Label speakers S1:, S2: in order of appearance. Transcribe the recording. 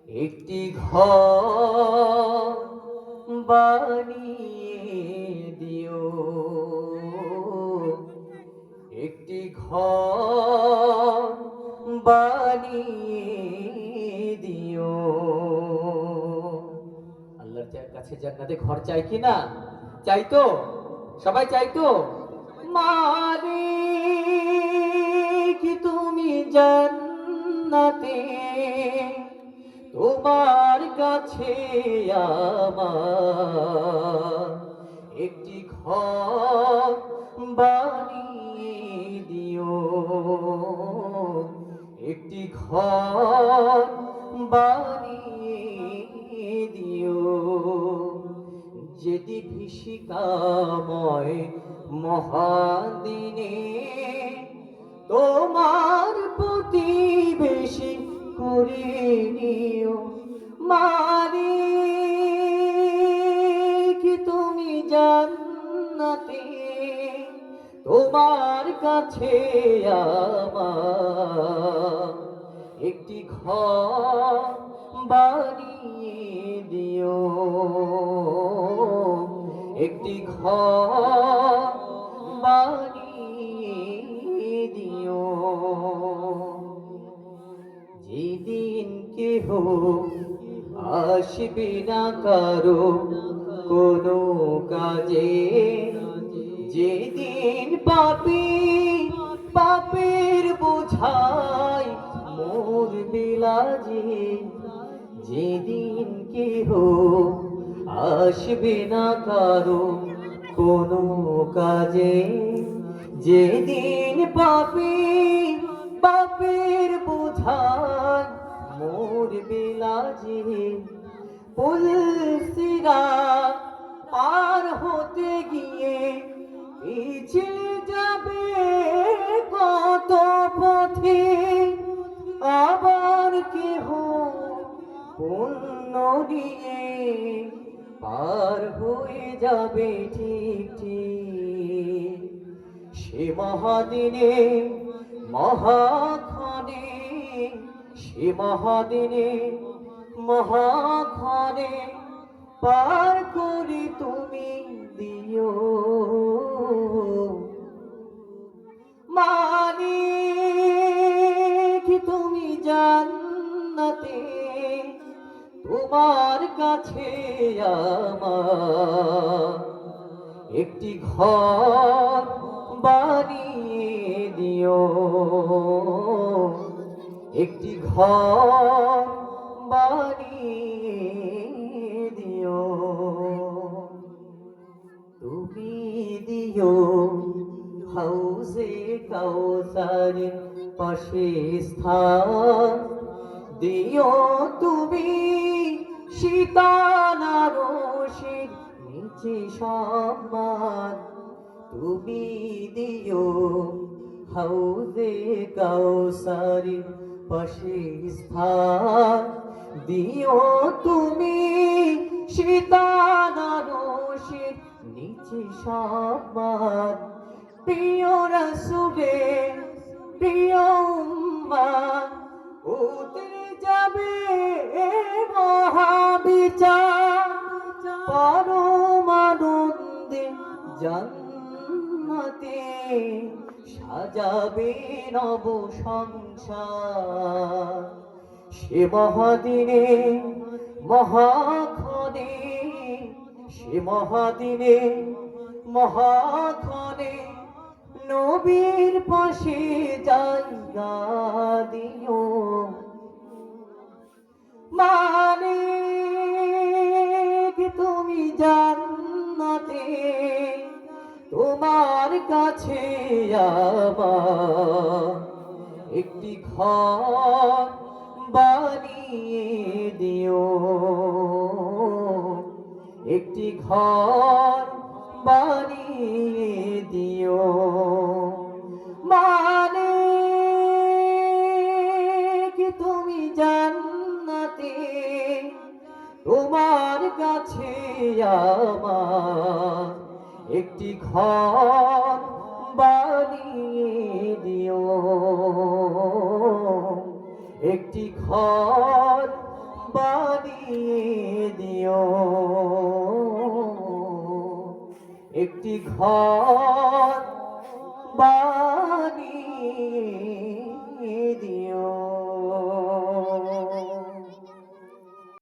S1: একটি ঘর বানিয়ে দিও, একটি ঘর বানিয়ে দিও। আল্লাহর কাছে জান্নাতে ঘর চাই কি না? চাই তো? সবাই চাই তো? মালিক তুমি জান্নাতে, তোমার কাছে আমার একটি ঘর বানিয়ে দিও, একটি ঘর বানিয়ে দিও। যেদি ভীষিকাময় মহাদিনে তোমার প্রতিবেশী করে নিও। মালিক তুমি জান্নাতে, তোমার কাছে আমার একটি ঘর বানিয়ে দিও, একটি ঘর বানিয়ে দিও। যেদিন কেহ আসবে না কারো কোনো কাজে, যেদিন পাপের বোঝায় মোর বিলাজে, যেদিন কেহ আসবে না কারো কোনো কাজে, যেদিন পাপের বোঝায় মোর বিলাজে, পুলসিরা পার হতে গিয়ে পিছলে যাবে কত পথে, আবার কেহ পুণ্য দিয়ে পার হয়ে যাবে ঠিক ঠিক। সে মহাদিনে মহাক্ষণে, সে মহাদিনে মহাক্ষণে পার করে তুমি দিও। মালিক তুমি জান্নাতে, তোমার কাছে আমার একটি ঘর বানিয়ে দিও, একটি ঘর বানিয়ে দিও। তুমি দিও হাউজে কাউসারের পাশে স্থান, দিও তুমি শীতানারসের নিচে সম্মান, তুমি দিও হাউজে কাউসারের পাশে স্থান, দিও তুমি শীতানারসের নিচে সম্মান। প্রিয় রাসূলের প্রিয় উম্মত উতরে যাবে মহাবিচার, পরম আনন্দে জান্নাতে সাজাবে নব সংসার। সে মহাদিনে মহাক্ষণে, সে মহাদিনে মহাক্ষণে নবীর পাশে জায়গা দিও। মালিক তুমি জান্নাতে, তোমার কাছে আমার একটি ঘর বানিয়ে দিও, একটি ঘর বানিয়ে দিও। মানে কি তুমি জান্নাতে, তোমার কাছে আমার একটি ঘর বানিয়ে দিও, একটি ঘর বানিয়ে দিও, একটি ঘর বানিয়ে দিও।